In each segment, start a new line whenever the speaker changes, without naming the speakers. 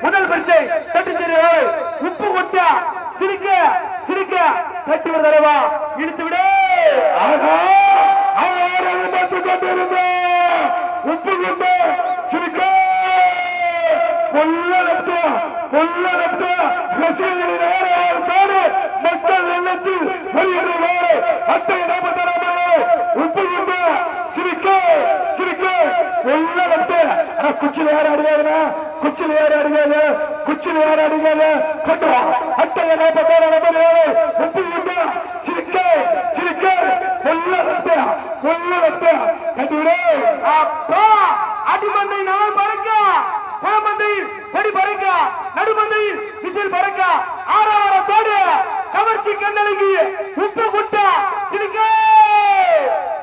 முதல் பரிசை உப்பு கொட்டா சிரிக்க சிரிக்க கட்டி ஒரு தடவா இழுத்து விடு. உப்பு கொண்டு சிரிக்க மக்கள் எண்ணத்தில் அட்டை உப்பு கொண்டு சிரிக்க சிரிக்க குச்சில யாரும் அடிக்காதுன்னா குச்சில யாரும் அடிக்காது குச்சில யாரும் அடிக்காது கொண்டு அட்டை 46 நம்பர் 7 உப்பு கொண்டு சிரிக்க சிரிக்க கண்டிவிடு. அப்பா அடிமந்தை நாள் பறக்க கோமந்தையில் கொடி பறக்க நடுமந்தையில் விசில் பறக்க ஆறாவரத்தோடு கவர்ச்சி கண்ணனுக்கு உப்பு குட்டா சிரிக்க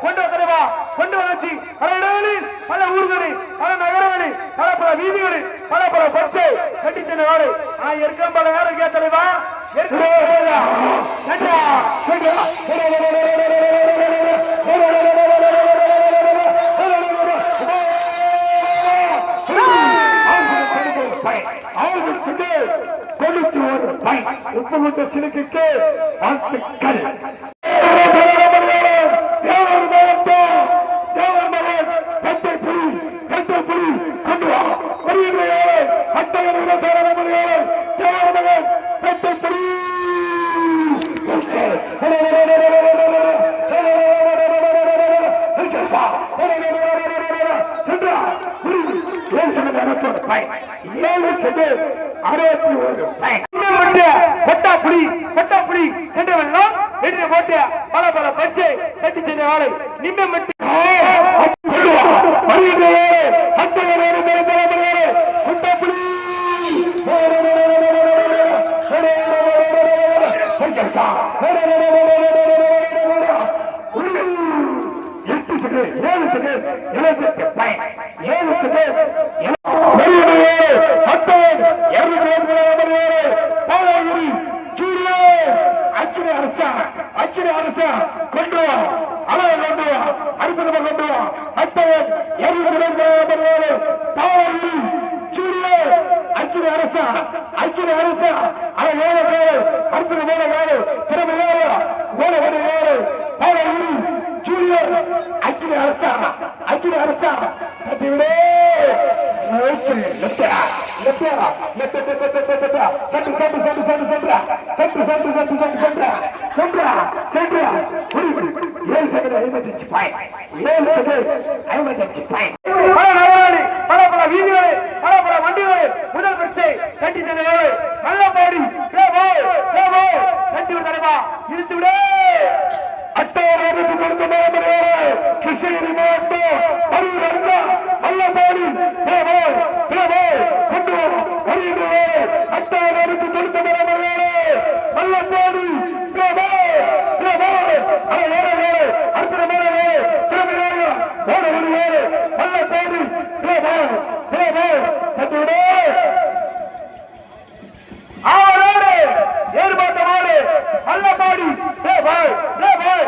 கொண்டு தலைவா கொண்டு வளர்ச்சி பல இடங்களில் பல ஊர்களில் பல நகரங்களில் பல வீதிகளில் பல பட்டு கட்டி சென்ற நாடு நான் இருக்க பல நேரம் கேட்டலைவா உப்பு கொண்ட சிலுக்கு வாழ்த்துக்கள். பல பல பச்சை கட்டி சென்ற ஆளை நிம்ம அக்கினி அரசா கொண்டு வா அளவு கொண்டு வா அற்புதமா கொண்டு வா அத்தவன் 227 பாவூரி சூரிய அக்கினி அரசா அளவு வேலை வேலை அற்புதமான வேலை திறமை வேலை வேலை வேலை வேலை பாவூரி சூரிய அக்கினி அரசா கட்டிவிடு. முதல் பரிசை கட்டி சென்ற நல்ல பாடி கட்டி தலைவா இழுத்து விடு. கிருஷ்ணகிரி மாவட்டம் நல்ல பாடி கொண்டு அட்டாயிரத்து கொடுத்த நல்ல பாடி ஏற்பாட்டமாடு நல்ல பாடி தலைமுறை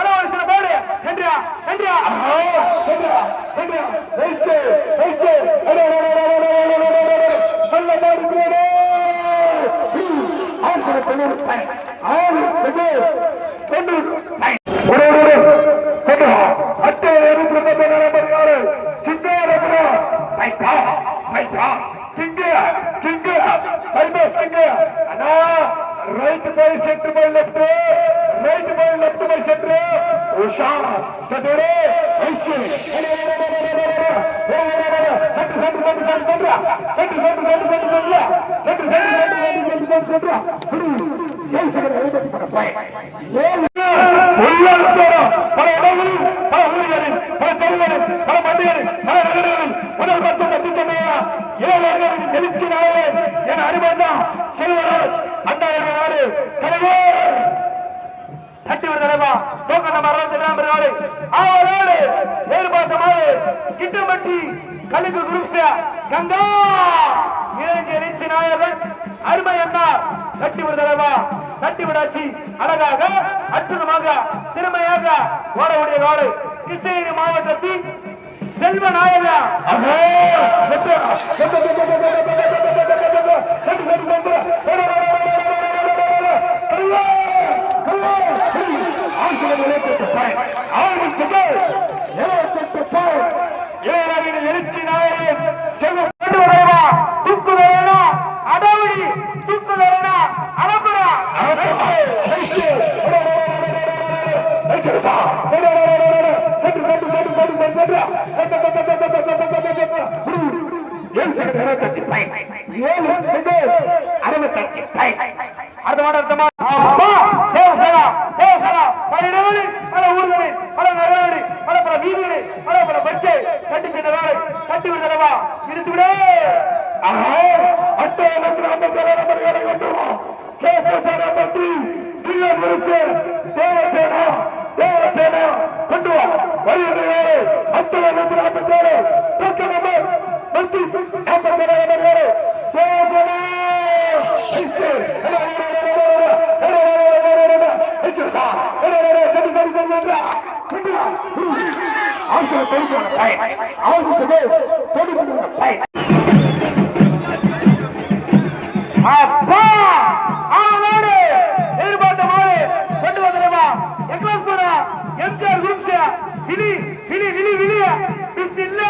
பாடு சென்றியா right by center by left by center Usha చదురే సెంటర్ பல இடங்களில் பல ஊர்களில் பல தெருவுகளில் பல பண்டிகளில் பல நகரங்களில் முதல் பட்சம் தட்டி சொன்னையா ஏழு எழுச்சினாலே என அறிவந்தான் செல்வராஜ் அந்த கலைவே தட்டி விடுதலைவா தோக்கண்ட மரணத்தினாலே அவரோடு வேறுபாட்டமாக கிட்டமட்டி கலுக்கு குருப்த கங்கா இளைஞ எழுச்சி நாயகன் அருமை என்னார் தட்டி விடுதலைவா தட்டி விடாச்சி அழகாக அற்புதமாக திறமையாக ஓடக்கூடிய நாடு கிருஷ்ணகிரி மாவட்டத்தில் செல்வ நாயகா எழுச்சி நாயகன் செல்வ தூக்கு வேணா அடாவடி தூக்கு வேணா அழகுடா கொண்டு வா அப்பா அவனோடு எதிர்பார்த்தமாறு கொண்டு வந்தவா எக்லாஸ்புரா எம்ஜிஆர் குரூப்ஸ் விழி விழி விழி விழி பிஸ் இல்ல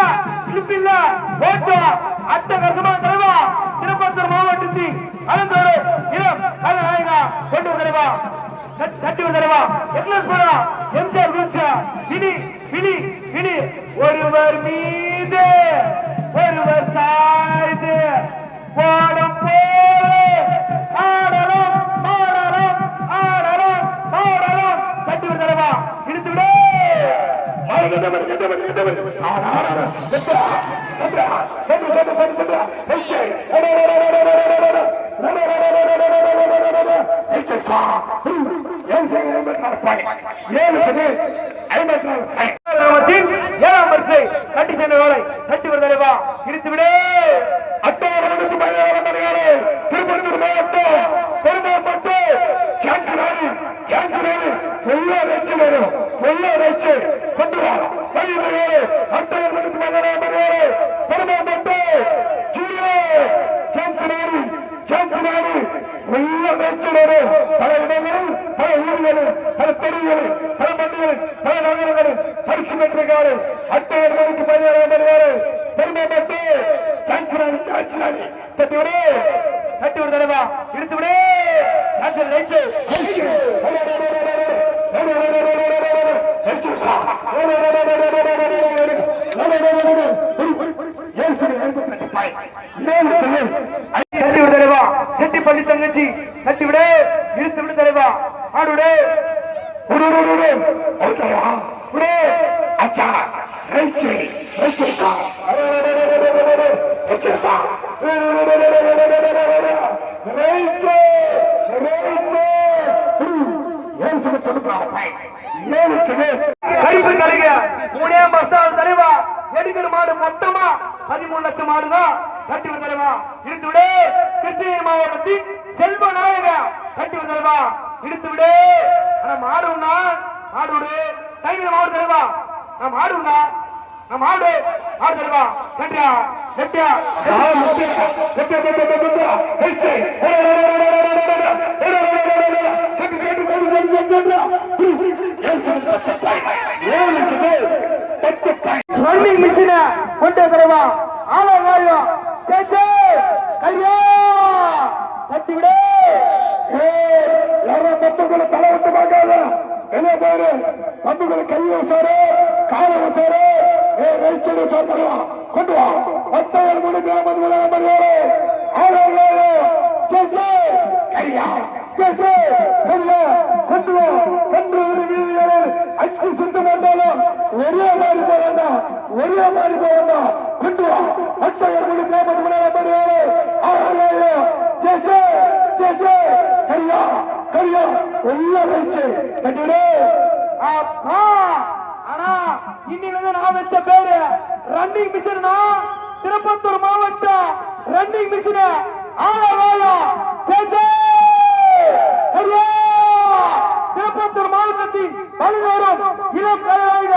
ஸ்லிப் இல்ல ஓட்டோ அட்ட கசமா தலைவா திருப்பத்தூர் மாவட்டத்தில் அலந்தோடு இளம் கலைநாயகா கொண்டு வந்தவா தட்டி வந்தவா எக்லாஸ்புரா எம்ஜிஆர் குரூப்ஸ் விழி விழி விழி ஒருவர் மீது ஒருவர் சாய்ந்து போடும் போது ஆடலாம் ஆடலாம் ஆடலாம் ஆடலாம் தட்டி விடுதலவா இழுத்து விடு ஏழாம் வரிசை கட்டி சென்ற வேலை தட்டி விடுதலவா இழுத்து விடு திருப்பத்தூர் மாவட்டம் பெருமாப்பட்டு கொண்டு வா பெருமாப்பட்டு பல இடங்களில் பல ஊர்களில் பல தெருவுகளில் பல மண்டிகளில் பல நகரங்களில் பரிசு பெற்றிருக்காரு அட்டையர் மணிக்கு 17 பெருமாப்பட்டு தட்டி விடு தட்டி விடு தலைவா இழுத்து விடு தட்டி விடு தலைவா செட்டி பள்ளி தங்கச்சி தட்டி விடு இழுத்து விடு தலைவா ஆடு விடு கழிப்பு கலைக 3 மாசம் தலைவா எடுக்கிற மாடு மொத்தமா 13 லட்சம் மாடுதான் கட்டி விடு தலைவா இழுத்து விடு கிருஷ்ணகிரி மாவட்டத்தில் செல்வ நாயகா கட்டி விடு தலைவா இழுத்து விடு மாடுனா மாடு விடு கைவிட மாடு தலைவா நான் மாடுனா நான் மாடு மாடு தலைவா கட்டியா கட்டியா ரன்னிங் மிஷின கொண்டு தலைவா ஆலோகாயம் கேட்டு கையா கட்டி விடு யாரும் மத்தவங்களை தலை விட்டு பார்க்காத என்ன பேரு பந்துகளை கையை வசாரு கால வசாரு வெளிச்சல் வசாருலாம் கொண்டு வா 10 கிராம ஆலோகாயம் கேட்டு கையா அஞ்சு சுத்தம் வந்தாலும் ஒரே மாதிரி போவேண்டாம், ஒரே மாதிரி போவேண்டாம். கொண்டு வா கரியா எல்லாம் வச்சு கட்டிவிடு. ஆனா இன்னிலிருந்து நான் வச்ச பேரு ரன்னிங் மிஷின். திருப்பத்தூர் மாவட்டம் ரன்னிங் மிஷின் திருப்பத்தூர் மாவட்டத்தின் பல்வேறும் இளம் கலைவாய்க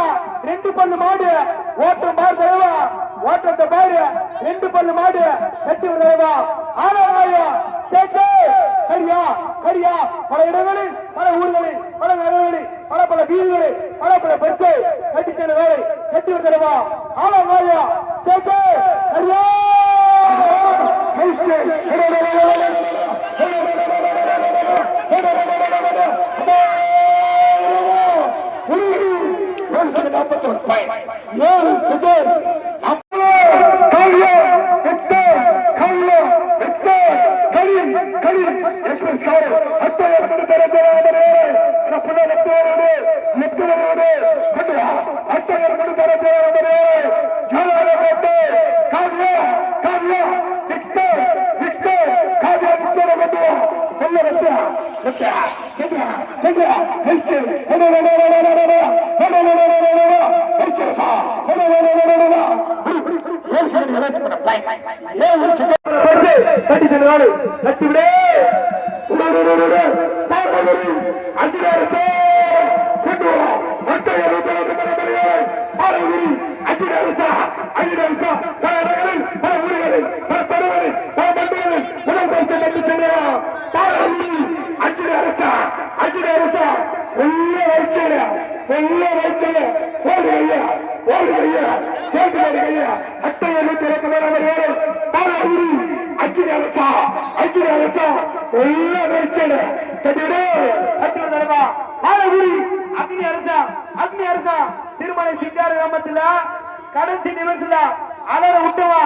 2 பல்லு மாடு ஓட்டம் பார் தலைவா, ஓட்டத்தை பாரு 2 பல்லு மாடு கட்டி விடுறவா ஆலவாயா கரியா கரியா. பல இடங்களில், பல ஊர்களில், பல நகரங்களில், பல வீடுகளில், பல பெற்றை கட்டி சென்ற வேலை கட்டி விடுறவா ஆலவாயா கரியா. திருமலை சிங்கார கிராமத்தில் கடைசி நிமிஷத்துல அலற விட்டுவா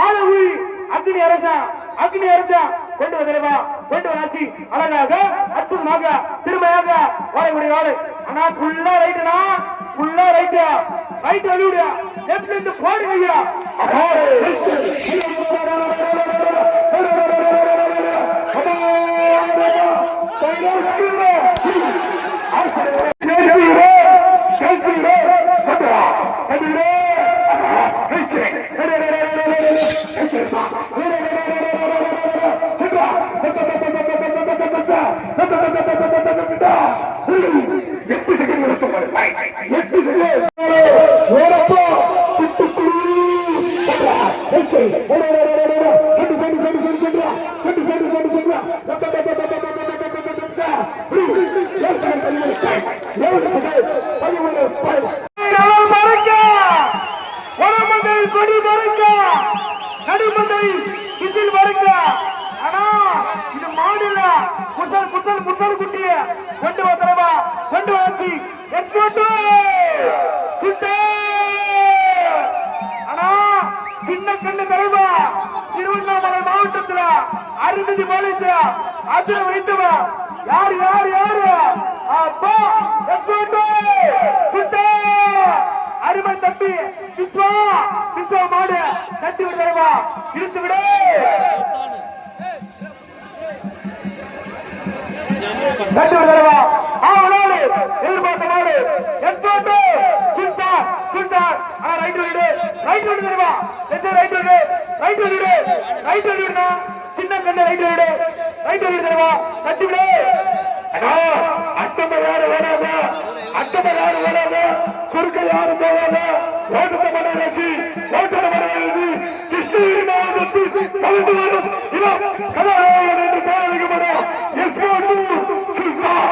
ஆலூரி அக்னி அரசா கொண்டு வந்திருவா. கொண்டு வந்தாச்சு அழகாக அற்புதமாக திருமையாக வரக்கூடிய வாடு. ஆனா ஃபுல்லா ரைட்டுனா, ஃபுல்லா ரைட்டு ரைட் வழிவிடுயா, லெஃப்ட் இருந்து போடு வையா. திருவண்ணாமலை மாவட்டத்தில் அருந்ததி மாலேசியா அதுல வைத்தவா யாரு யாரு யாரு அப்பா அருமை தம்பி விஸ்வா மாடு கட்டி விடுவா இழுத்து விடு. கட்டி விடுவா எதிர்பார்த்த மாடு எஸ்கோட்டு சுல்தான் ரைட் விடு ரைட் விடுவா ரைட் விடு ரைட் விடு ரைட் விடுனா சின்ன கண்ண ரைட் விடு ரைட் விடுவா கட்டி விடு. அட்டமை யாரு வராத, அட்டமை யாரு வராத, குறுக்க யாரு போகாத, ஓட்டத்தை மனவாசி ஓட்டத்தை மனவாசி கிருஷ்ணகிரி மாவட்டத்தில் கலந்து வரும் இளம் கதாநாயகன் என்று பெயரிடப்பட எஸ்கோட்டு சுல்தான்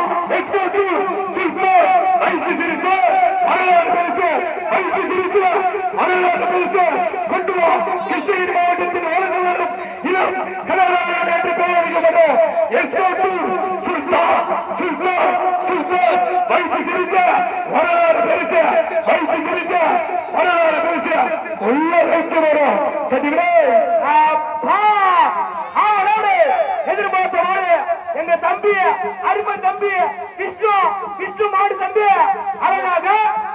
ஐசி சிரிப்பு வரலாறு பரிசு ஐசி சிரிப்பு வரலாறு பரிசு கொண்டு வா. கிருஷ்ணகிரி மாவட்டத்தில் வளர்ந்து வரும் இளம் கதாநாயகன் என்று பெயரிடப்பட எஸ்கோட்டு எதிர்பார்த்த எங்க தம்பி தம்பி அருமன் தம்பி விஷ்ணு மாடு தம்பி அழகாக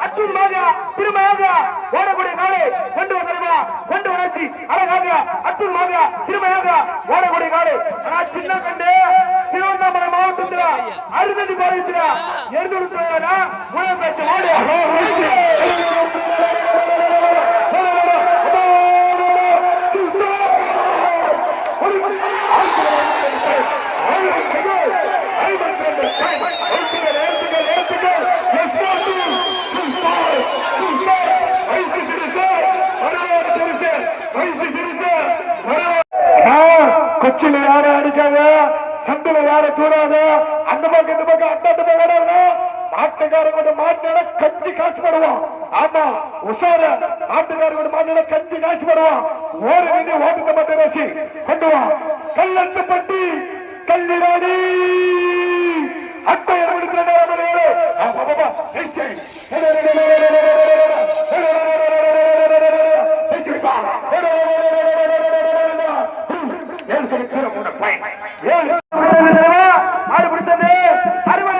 அற்புதமாக திருமையாக ஓடக்கூடிய காலை கொண்டு வந்தாச்சு அழகாக அற்புதமாக திருமையாக ஓடக்கூடிய காலை ஆனா சின்ன கண்டு திருவண்ணாமலை மாவட்டத்தில் அறுபது பாதிச்சுல எழுந்து உலகம் பேச மாடு கொச்சில யார அடிக்காத சந்தில யார தூராத அந்த பக்கம் இந்த பக்கம் அந்த பக்கம் ஆட்டுக்காரங்க மாட்டின கஞ்சி காசு படுவான் ஆமா உஷார ஆட்டுக்காரங்க மாட்டின கஞ்சி காசு படுவான் ஓடு மீது ஓட்டுக்க மட்டும் வச்சு கொண்டு வா கல்லட்டு பட்டி கல்லிராடி அட்டை எடுத்து ஆடு பிடித்தது அருவா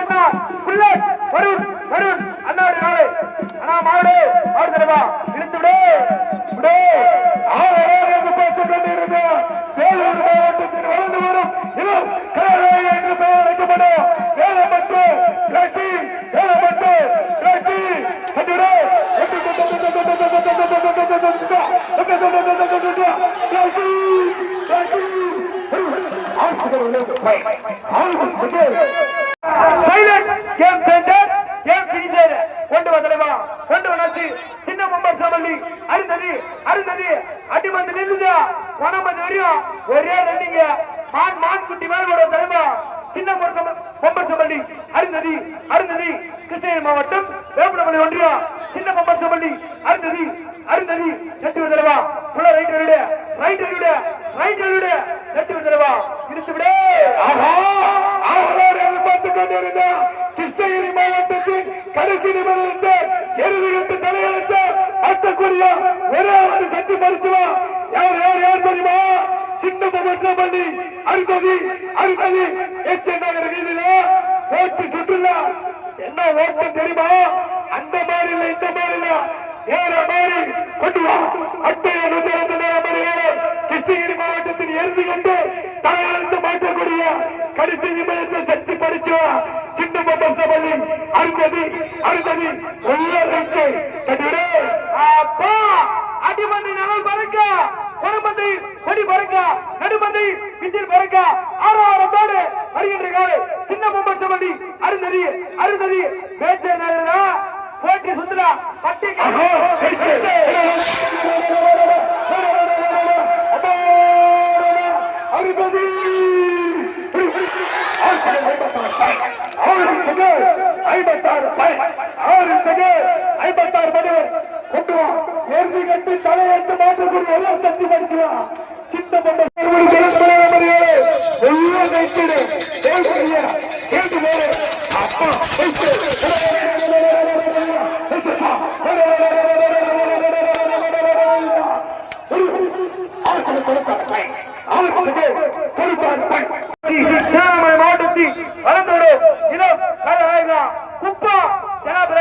வருண் அண்ணாடு நாளை அண்ணா மாடு ஆடு தலைவா இழுத்து விடு பேசிக் கொண்டிருந்த வேலூர் மாவட்டத்தில் வளர்ந்து வரும் இவர் கலைஞர் என்று பெயர் அழைக்கப்படும் வேலப்பட்டு கொண்டு வந்தலைவா கொண்டு வந்தாச்சு சின்ன பொம்பர் சமல்லி அருந்ததி அடிமந்து நின்றுதா பணமந்து வரையும் ஒரே ரெண்டிங்க மான் குட்டி மேல ஒரு தலைவா சின்ன பொம்பர் சமல்லி அருந்ததி கிருஷ்ணகிரி மாவட்டம் வேப்பனமலை ஒன்றியம் சின்ன பொம்பர் சமல்லி அருந்ததி செட்டு விதலவா புள்ள ரைட் செட்டு விதலவா இழுத்து விடு பார்த்துக் கொண்டிருந்த கிருஷ்ணகிரி மாவட்டத்தில் கடைசி நிமிடத்தில் எருதுகிட்டு தலையெழுத்த அட்டக்கூடிய ஒரே ஒரு சக்தி பறிச்சுவா யார் தெரியுமா சின்ன பண்ணி அருந்ததி எச் நகர் வீதியில ஓட்டு சுற்றுலா என்ன ஓட்டம் தெரியுமா அந்த மாதிரி இல்ல இந்த மாதிரி இல்ல வேற மாதிரி கொண்டு வா அட்டையை கிருஷ்ணகிரி மாவட்டத்தில் எரிந்து கொண்டு தலையெழுத்து மாற்றக்கூடிய கடைசி நிமிடத்தை சக்தி பறிச்சுவா சின்ன பள்ளி அருந்ததி அப்பா அடிமந்தை நகல் பறக்க குணமந்தை கொடி பறக்க நடுமந்தை விசில் பறக்க ஆரோடு வருகின்ற காலை சின்ன பள்ளி அருந்ததி பேச்ச போட்டி சுந்தரா பட்டி அருந்ததி ஐம்பத்தாறு மணிவர் கொண்டு வா ஏற்றி கட்டி தலையெட்டு மாற்றக்கூடிய எல்லாம் சக்தி பறிச்சுவா சின்ன மாவட்டத்தில் வளர்ந்தோடு இடம் குப்பா ஜனாப்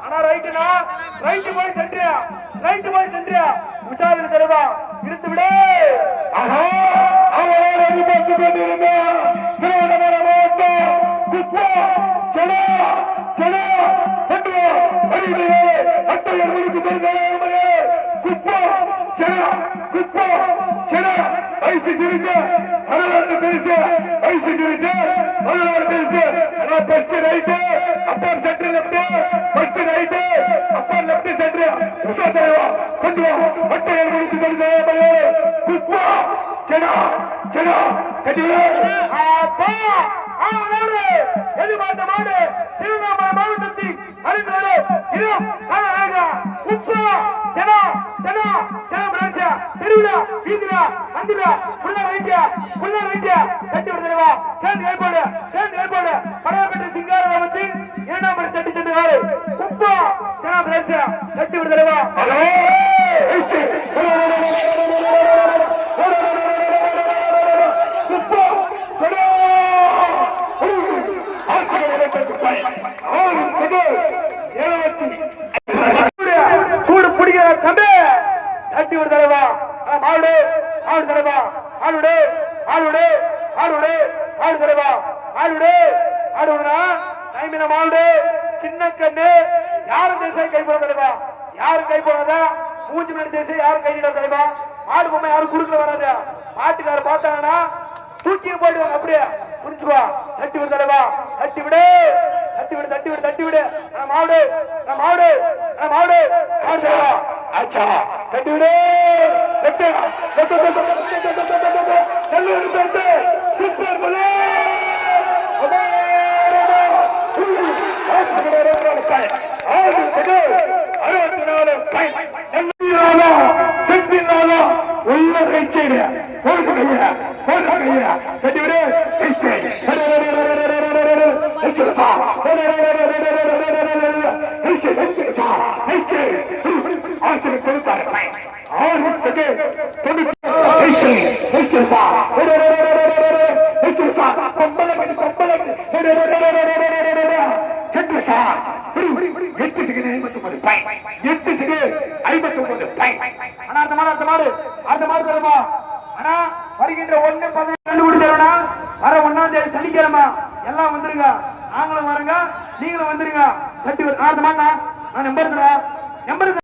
ஆனா ரைட்டு போய் சென்றியா உஷாரி தலைவா இழுத்து விடு குப்பா ஐசி சிரிச்சு first right Appar centre left first right Appar left centre Usha தலைவா கொண்டு வா மட்டை எழுதி கொண்டு குப்பா செடா கட்டியே அப்பா ஆவலோடு எதிர்பார்த்த மாடு திருவண்ணாமலை மாவட்டத்தில் அறிந்தவரே இது அழகா குப்பா செடா பிரான்ச்சா தெருவில வீதில அந்தில புள்ள வைத்தியா கட்டி விடுதலைவா சேர்ந்து ஏற்பாடு படையப்பட்ட சிங்காரவத்தி இரண்டாம் படி தட்டி சென்று காலை குப்பா செடா பிரான்ச்சா கட்டி விடுதலைவா குப்பா மாடு ஆடு தலைவா ஆடுடு ஆடுடு ஆடுடு ஆடு தலைவா ஆடுடு ஆடுனா டைமின மாடு சின்ன கண்ணு யாரும் தேசை கை போட தலைவா யாரும் கை போடாதா மூஞ்சி மேல தேசை யாரும் கையிட தலைவா மாடு பொம்மை யாரும் குடுக்கல வராது மாட்டுக்கார பார்த்தாங்கன்னா தூக்கி போயிடுவாங்க அப்படியே புரிஞ்சுவா தட்டி விடு தலைவா தட்டி விடு தட்டி விடு தட்டி விடு தட்டி விடு மாடு மாடு மாடு மாடு ஆச்சா தட்டி விடு தட்டு நல்லூர் தட்டு சூப்பர் பலே உள்ள கைச்சேடு போட்டு கையா போட்டு கையா கட்டி விடு ஆசிரியர் கொடுத்தாரு வருகின்ற 1-10 வர 1ஆம் தேதி சனிக்கிழமை எல்லாம் வந்துருங்க நாங்களும் வரங்க நீங்களும் வந்துருங்க. நான் நம்பர்